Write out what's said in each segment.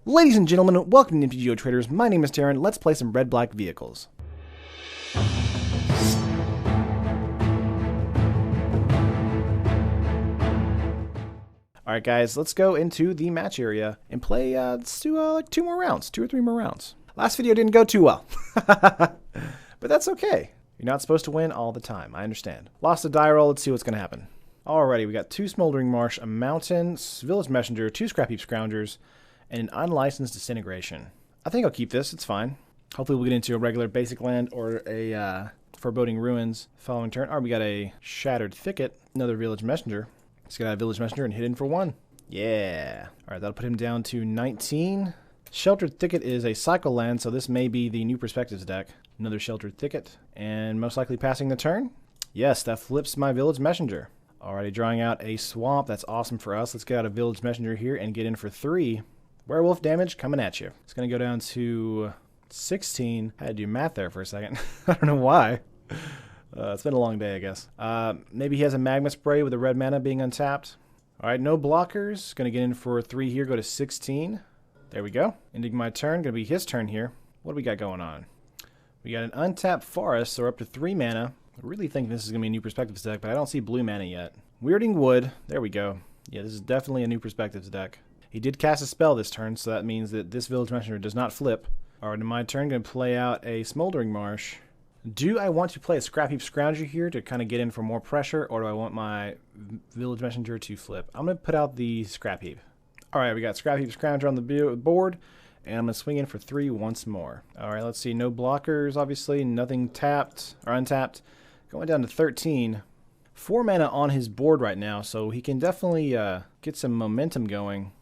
Ladies and gentlemen, welcome to MTG Traders. My name is Darren. Let's play some red-black vehicles. Alright guys, let's go into the match area and play, let's do like 2 or 3 more rounds. Last video didn't go too well, but that's okay. You're not supposed to win all the time, I understand. Lost a die roll, let's see what's going to happen. Alrighty, we got 2 smoldering marsh, a mountain, village messenger, 2 scrapheap scroungers, and an unlicensed disintegration. I think I'll keep this, it's fine. Hopefully we'll get into a regular basic land or a foreboding ruins following turn. Alright, we got a shattered thicket, another village messenger. Let's get out a village messenger and hit in for 1. Yeah. Alright, that'll put him down to 19. Sheltered thicket is a cycle land, so this may be the new perspectives deck. Another sheltered thicket. And most likely passing the turn. Yes, that flips my village messenger. Alrighty, drawing out a swamp. That's awesome for us. Let's get out a village messenger here and get in for 3. Werewolf damage coming at you. It's going to go down to 16. I had to do math there for a second. I don't know why. It's been a long day, I guess. Maybe he has a Magma Spray with a red mana being untapped. Alright, no blockers. Going to get in for 3 here, go to 16. There we go. Ending my turn. Going to be his turn here. What do we got going on? We got an untapped forest, so we're up to 3 mana. I really think this is going to be a new perspectives deck, but I don't see blue mana yet. Weirding wood. There we go. Yeah, this is definitely a new perspectives deck. He did cast a spell this turn, so that means that this village messenger does not flip. Alright, in my turn, going to play out a smoldering marsh. Do I want to play a scrapheap scrounger here to kind of get in for more pressure, or do I want my village messenger to flip? I'm going to put out the scrapheap. Alright, we got scrapheap scrounger on the board, and I'm going to swing in for 3 once more. Alright, let's see. No blockers, obviously. Nothing tapped or untapped. Going down to 13. 4 mana on his board right now, so he can definitely get some momentum going.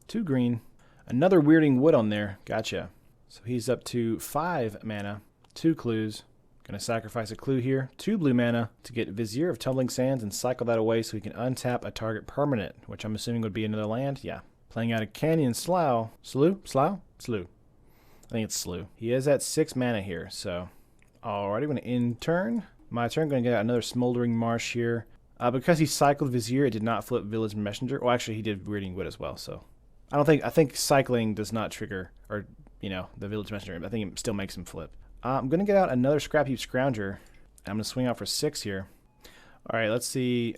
2 green. Another weirding wood on there. Gotcha. So he's up to 5 mana. 2 clues. Gonna sacrifice a clue here. 2 blue mana to get Vizier of Tumbling Sands and cycle that away so he can untap a target permanent, which I'm assuming would be another land. Yeah. Playing out a Canyon Slough. Slew? I think it's Slew. He is at 6 mana here, so. Alrighty, gonna end turn. My turn, gonna get out another Smoldering Marsh here. Because he cycled Vizier, it did not flip Village Messenger. Well, actually, he did Weirding Wood as well, so. I think cycling does not trigger, or, you know, the Village Messenger. I think it still makes him flip. I'm going to get out another Scrapheap Scrounger. I'm going to swing out for 6 here. Alright, let's see.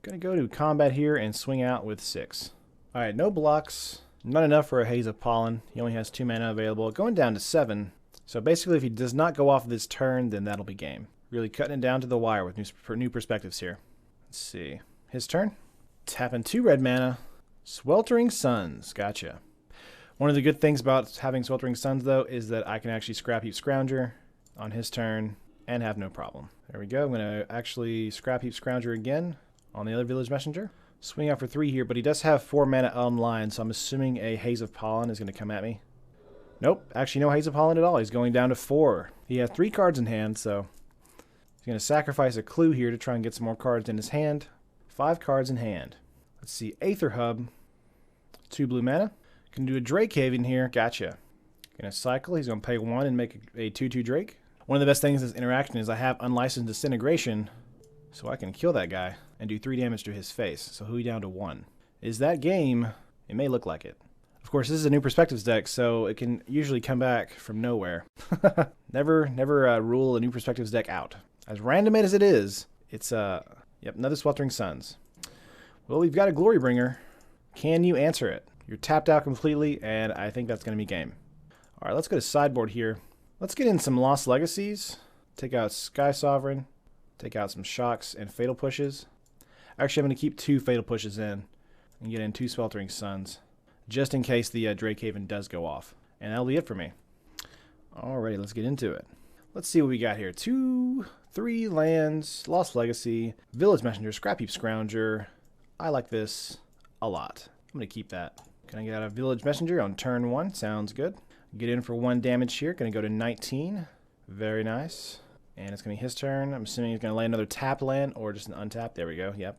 Going to go to combat here and swing out with 6. Alright, no blocks. Not enough for a Haze of Pollen. He only has 2 mana available. Going down to 7. So basically, if he does not go off this turn, then that'll be game. Really cutting it down to the wire with new perspectives here. Let's see. His turn. Tapping 2 red mana. Sweltering Suns. Gotcha. One of the good things about having Sweltering Suns, though, is that I can actually Scrapheap Scrounger on his turn and have no problem. There we go. I'm going to actually Scrapheap Scrounger again on the other Village Messenger. Swing out for 3 here, but he does have 4 mana online, so I'm assuming a Haze of Pollen is going to come at me. Nope, actually no Haze of Pollen at all. He's going down to 4. He has 3 cards in hand, so he's going to sacrifice a clue here to try and get some more cards in his hand. 5 cards in hand. Let's see, Aether Hub, 2 blue mana. Can do a Drake Haven here. Gotcha. Gonna cycle. He's gonna pay 1 and make a 2/2 Drake. One of the best things in this interaction is I have unlicensed disintegration, so I can kill that guy and do 3 damage to his face. So he'll be down to 1. Is that game? It may look like it. Of course, this is a new perspectives deck, so it can usually come back from nowhere. Never rule a new perspectives deck out. As random as it is, it's yep, another Sweltering Suns. Well, we've got a Glorybringer. Can you answer it? You're tapped out completely, and I think that's going to be game. Alright, let's go to Sideboard here. Let's get in some Lost Legacies. Take out Skysovereign. Take out some Shocks and Fatal Pushes. Actually, I'm going to keep 2 Fatal Pushes in and get in 2 Sweltering Suns, just in case the Drake Haven does go off. And that'll be it for me. Alrighty, let's get into it. Let's see what we got here. 2, 3 lands, Lost Legacy, Village Messenger, Scrapheap Scrounger. I like this a lot. I'm going to keep that. Can I get out a Village Messenger on turn 1? Sounds good. Get in for 1 damage here. Going to go to 19. Very nice. And it's going to be his turn. I'm assuming he's going to lay another tapped land or just an untapped. There we go. Yep.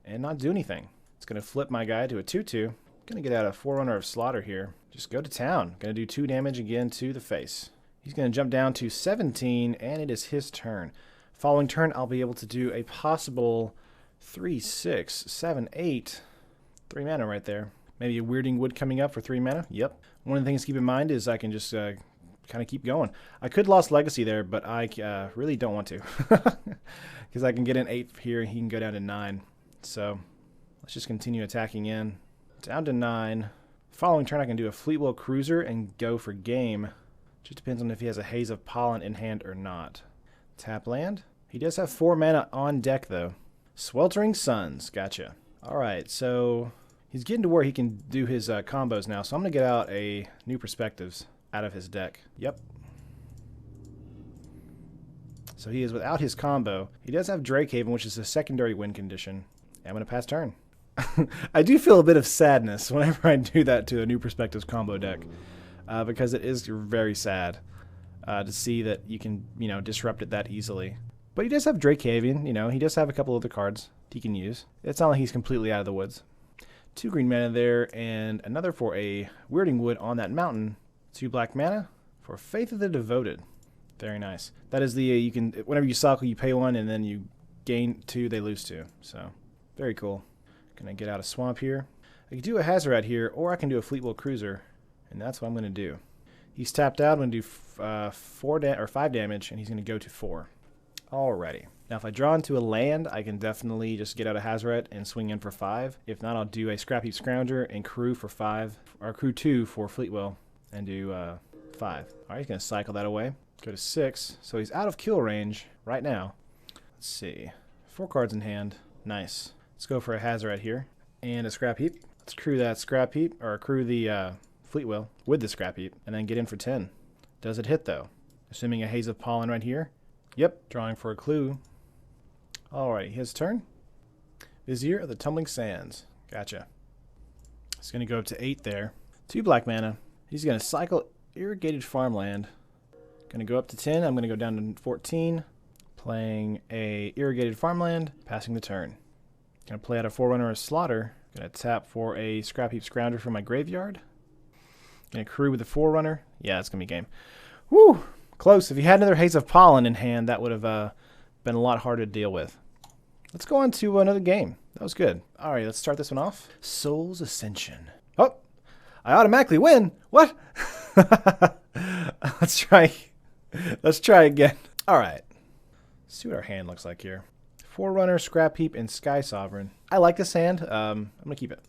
And not do anything. It's going to flip my guy to a 2/2. Going to get out a Forerunner of Slaughter here. Just go to town. Going to do 2 damage again to the face. He's going to jump down to 17, and it is his turn. Following turn, I'll be able to do a possible 3, 6, 7, 8. 3 mana right there. Maybe a Weirding Wood coming up for 3 mana. Yep. One of the things to keep in mind is I can just kind of keep going. I could Lost Legacy there, but I really don't want to. Because I can get an 8 here, and he can go down to 9. So let's just continue attacking in. Down to 9. Following turn, I can do a Fleetwheel Cruiser and go for game. Just depends on if he has a Haze of Pollen in hand or not. Tap land. He does have 4 mana on deck, though. Sweltering Suns. Gotcha. Alright, so he's getting to where he can do his combos now. So I'm going to get out a New Perspectives out of his deck. Yep. So he is without his combo. He does have Drakehaven, which is a secondary win condition. And I'm going to pass turn. I do feel a bit of sadness whenever I do that to a New Perspectives combo deck. Because it is very sad to see that you can, disrupt it that easily. But he does have Drakehaven, he does have a couple other cards he can use. It's not like he's completely out of the woods. 2 green mana there, and another for a Weirding Wood on that mountain. 2 black mana for Faith of the Devoted. Very nice. That is the, you can, whenever you cycle, you pay 1, and then you gain 2, they lose 2. So, very cool. Gonna get out a swamp here. I can do a Hazoret here, or I can do a Fleetwheel Cruiser, and that's what I'm gonna do. He's tapped out. I'm gonna do 5 damage, and he's gonna go to 4. Alrighty. Now, if I draw into a land, I can definitely just get out a Hazoret and swing in for 5. If not, I'll do a scrapheap scrounger and crew for 5, or crew 2 for Fleetwheel, and do 5. Alright, he's gonna cycle that away. Go to 6. So he's out of kill range right now. Let's see. 4 cards in hand. Nice. Let's go for a Hazoret here and a scrapheap. Let's crew that scrapheap, or crew the Fleetwheel with the scrapheap, and then get in for 10. Does it hit though? Assuming a Haze of Pollen right here. Yep, drawing for a clue. Alright, his turn. Vizier of the Tumbling Sands. Gotcha. He's going to go up to 8 there. 2 black mana. He's going to cycle Irrigated Farmland. Going to go up to 10. I'm going to go down to 14. Playing a Irrigated Farmland. Passing the turn. Going to play out a Forerunner or Slaughter. Going to tap for a Scrapheap Scrounger from my graveyard. Going to crew with the Forerunner. Yeah, it's going to be game. Woo! Close. If you had another Haze of Pollen in hand, that would have been a lot harder to deal with. Let's go on to another game. That was good. All right, let's start this one off. Soul's Ascension. Oh, I automatically win. What? Let's try. Let's try again. All right. Let's see what our hand looks like here. Forerunner, Scrapheap, and Sky Sovereign. I like this hand. I'm going to keep it.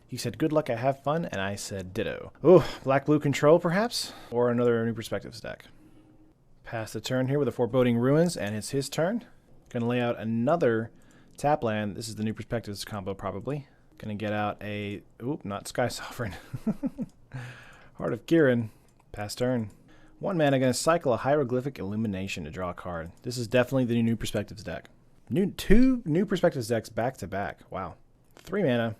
He said, good luck, I have fun, and I said ditto. Oh, black-blue control, perhaps? Or another New Perspectives deck. Pass the turn here with a Foreboding Ruins, and it's his turn. Going to lay out another tap land. This is the New Perspectives combo, probably. Going to get out a... Oop, not Sky Sovereign. Heart of Kiran. Pass turn. 1 mana, going to cycle a Hieroglyphic Illumination to draw a card. This is definitely the New Perspectives deck. 2 New Perspectives decks back to back. Wow. 3 mana.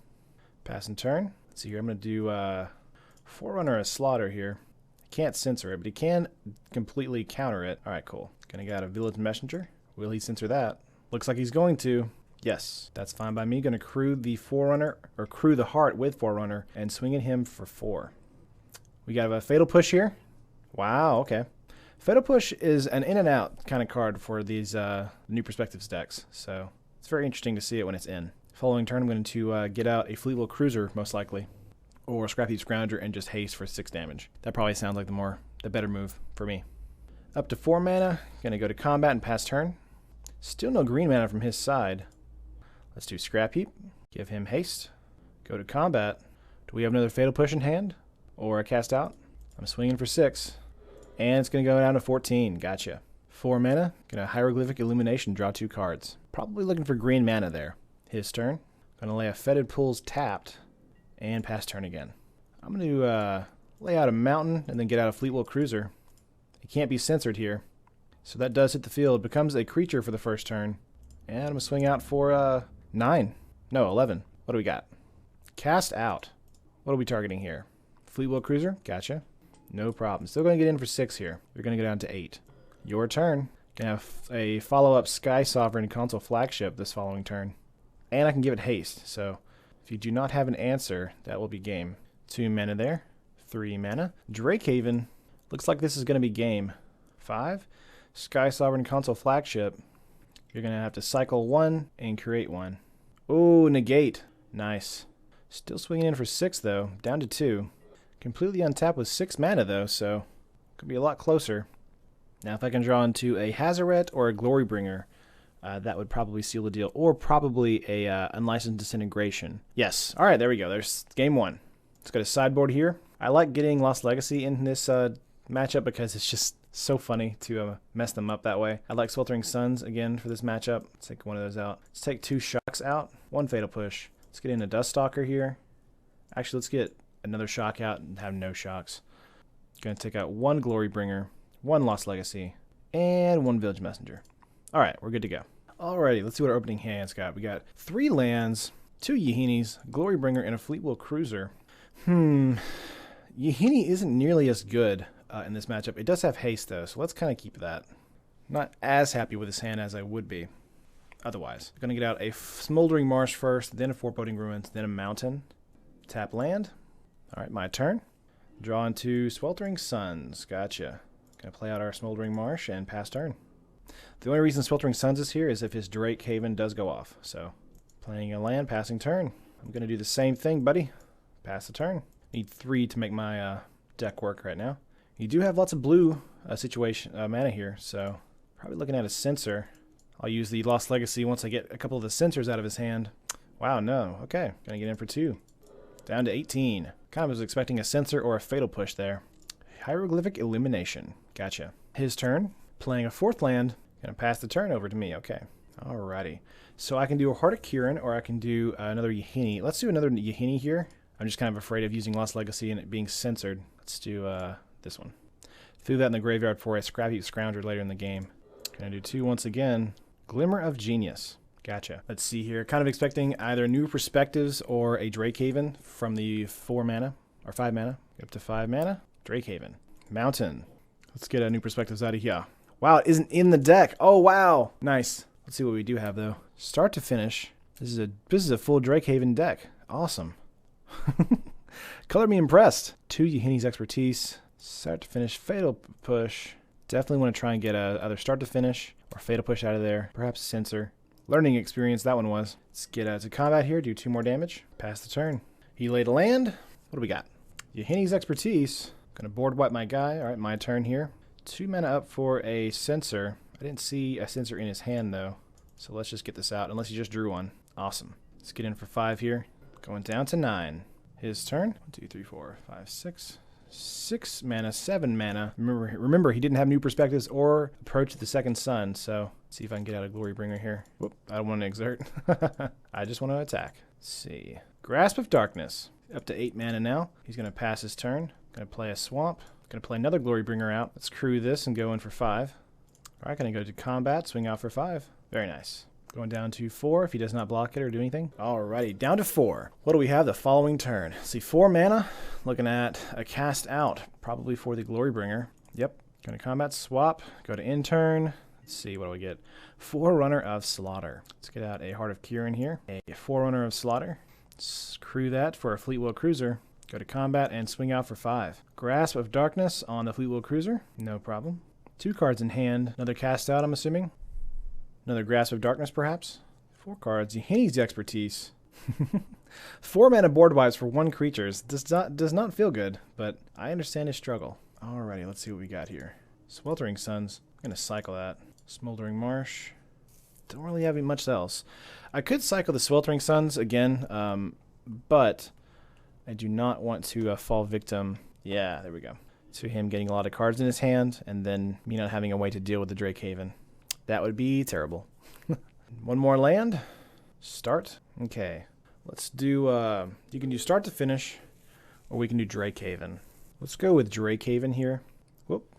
Pass and turn. Let's see here. I'm going to do Forerunner a Slaughter here. Can't censor it, but he can completely counter it. All right, cool. Going to get out a Village Messenger. Will he censor that? Looks like he's going to. Yes, that's fine by me. Going to crew the Forerunner, or crew the Heart with Forerunner, and swing at him for 4. We got a Fatal Push here. Wow, okay. Fatal Push is an in and out kind of card for these New Perspectives decks, so it's very interesting to see it when it's in. Following turn, I'm going to get out a Fleetwheel Cruiser, most likely, or Scrapheap Scrounger, and just haste for 6 damage. That probably sounds like the better move for me. Up to 4 mana, going to go to combat and pass turn. Still no green mana from his side. Let's do Scrapheap, give him haste, go to combat. Do we have another Fatal Push in hand, or a cast out? I'm swinging for 6. And it's going to go down to 14. Gotcha. 4 mana. Going to Hieroglyphic Illumination, draw 2 cards. Probably looking for green mana there. His turn. Going to lay a Fetid Pools tapped. And pass turn again. I'm going to lay out a Mountain and then get out a Fleetwheel Cruiser. It can't be censored here. So that does hit the field. Becomes a creature for the first turn. And I'm going to swing out for 9. No, 11. What do we got? Cast out. What are we targeting here? Fleetwheel Cruiser. Gotcha. No problem. Still going to get in for 6 here. We're going to go down to 8. Your turn. Going to have a follow-up Sky Sovereign consul flagship this following turn. And I can give it haste. So if you do not have an answer, that will be game. 2 mana there. 3 mana. Drakehaven. Looks like this is going to be game. 5. Sky Sovereign consul flagship. You're going to have to cycle 1 and create 1. Ooh, negate. Nice. Still swinging in for 6, though. Down to 2. Completely untapped with 6 mana, though, so could be a lot closer. Now, if I can draw into a Hazoret or a glorybringer, that would probably seal the deal. Or probably a unlicensed disintegration. Yes. All right, there we go. There's game 1. Let's go to sideboard here. I like getting Lost Legacy in this matchup because it's just so funny to mess them up that way. I like Sweltering Suns again for this matchup. Let's take one of those out. Let's take 2 shocks out. 1 fatal push. Let's get in a Dust Stalker here. Actually, let's get another shock out and have no shocks. Gonna take out 1 glorybringer, 1 Lost Legacy, and 1 village messenger. All right, we're good to go. Alrighty, let's see what our opening hand's got. We got 3 lands, 2 yahennis, glorybringer, and a Fleetwheel Cruiser. Yahenni isn't nearly as good in this matchup. It does have haste, though, so let's kind of keep that. Not as happy with this hand as I would be otherwise. I'm going to get out a smoldering marsh first, then a foreboding ruins, then a mountain. Tap land. All right, my turn. Draw into Sweltering Suns. Gotcha. Going to play out our smoldering marsh and pass turn. The only reason Sweltering Suns is here is if his Drake Haven does go off. So, playing a land, passing turn. I'm going to do the same thing, buddy. Pass the turn. Need 3 to make my deck work right now. You do have lots of blue mana here, so probably looking at a censor. I'll use the Lost Legacy once I get a couple of the censors out of his hand. Wow, no. Okay, gonna get in for 2. Down to 18. Kind of was expecting a censor or a fatal push there. Hieroglyphic Illumination. Gotcha. His turn. Playing a 4th land. Gonna pass the turn over to me. Okay. Alrighty. So I can do a Heart of Kiran or I can do another Yahenni. Let's do another Yahenni here. I'm just kind of afraid of using Lost Legacy and it being censored. Let's do this one. Threw that in the graveyard for a scrapheap scrounger later in the game. Gonna do 2 once again. Glimmer of Genius. Gotcha. Let's see here. Kind of expecting either New Perspectives or a Drake Haven from the 4 mana or 5 mana. Up to 5 mana. Drake Haven. Mountain. Let's get a New Perspectives out of here. Wow, it isn't in the deck. Oh wow. Nice. Let's see what we do have though. Start to finish. This is a full Drake Haven deck. Awesome. Color me impressed. 2 Yahenni's Expertise. Start to finish. Fatal push. Definitely want to try and get either start to finish or fatal push out of there. Perhaps censor. Learning experience that one was. Let's get to combat here. Do 2 more damage. Pass the turn. He laid a land. What do we got? Yahenni's Expertise. Gonna board wipe my guy. All right, my turn here. 2 mana up for a censor. I didn't see a censor in his hand though. So let's just get this out. Unless he just drew one. Awesome. Let's get in for 5 here. Going down to 9. His turn. 1, 2, 3, 4, 5, 6. 6 mana, 7 mana. Remember, he didn't have New Perspectives or Approach the Second Sun. So, let's see if I can get out a Glorybringer here. Whoop, I don't want to exert. I just want to attack. Let's see. Grasp of Darkness. Up to 8 mana now. He's going to pass his turn. Going to play a Swamp. Going to play another Glorybringer out. Let's crew this and go in for 5. All right, going to go to combat, swing out for 5. Very nice. Going down to 4 if he does not block it or do anything. Alrighty, down to 4. What do we have the following turn? Let's see, 4 mana. Looking at a cast out, probably for the Glorybringer. Yep. Going to combat, swap, go to end turn. Let's see, what do we get? Forerunner of Slaughter. Let's get out a Heart of Kiran here. A Forerunner of Slaughter. Let's crew that for a Fleetwheel Cruiser. Go to combat and swing out for 5. Grasp of Darkness on the Fleetwheel Cruiser. No problem. 2 cards in hand. Another cast out, I'm assuming. Another Grasp of Darkness, perhaps. 4 cards. Yahenni's Expertise. 4 mana board wipes for 1 creature. Does not feel good, but I understand his struggle. Alrighty, let's see what we got here. Sweltering Suns. I'm going to cycle that. Smoldering Marsh. Don't really have much else. I could cycle the Sweltering Suns again, but I do not want to fall victim. Yeah, there we go. To him getting a lot of cards in his hand, and then me not having a way to deal with the Drake Haven. That would be terrible. 1 more land. Start. Okay. Let's do, you can do start to finish, or we can do Drake Haven. Let's go with Drake Haven here. Whoop.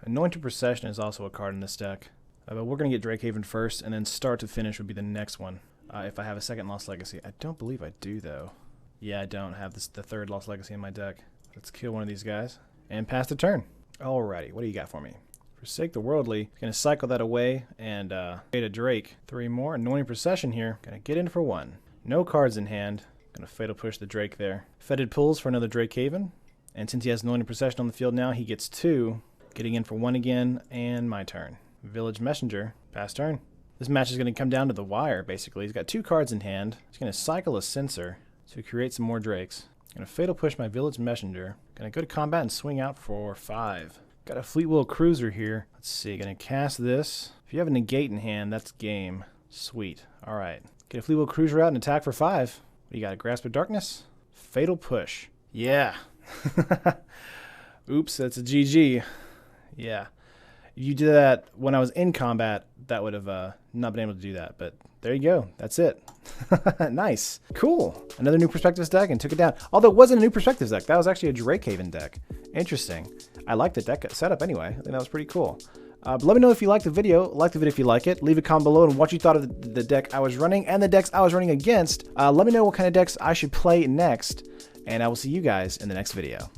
Anointed Procession is also a card in this deck. But we're going to get Drake Haven first, and then start to finish would be the next one. If I have a second Lost Legacy. I don't believe I do, though. Yeah, I don't have the 3rd Lost Legacy in my deck. Let's kill one of these guys. And pass the turn. Alrighty, what do you got for me? Forsake the Worldly. Gonna cycle that away and create a Drake. 3 more. Anointing Procession here. Gonna get in for 1. No cards in hand. Gonna fatal push the Drake there. Fetid Pulls for another Drake Haven. And since he has Anointing Procession on the field now, he gets 2. Getting in for 1 again. And my turn. Village Messenger. Pass turn. This match is gonna come down to the wire, basically. He's got 2 cards in hand. He's gonna cycle a Censor. to create some more drakes. Gonna fatal push my village messenger. Gonna go to combat and swing out for 5. Got a Fleetwheel Cruiser here. Let's see, gonna cast this. If you have a negate in hand, that's game. Sweet. Alright. Get a Fleetwheel Cruiser out and attack for 5. What do you got? A Grasp of Darkness? Fatal push. Yeah. Oops, that's a GG. Yeah. If you did that when I was in combat, that would have not been able to do that. But there you go. That's it. Nice. Cool. Another New Perspectives deck and took it down. Although it wasn't a New Perspectives deck. That was actually a Drakehaven deck. Interesting. I like the deck setup anyway. I think that was pretty cool. But let me know if you liked the video. Like the video if you like it. Leave a comment below on what you thought of the deck I was running and the decks I was running against. Let me know what kind of decks I should play next. And I will see you guys in the next video.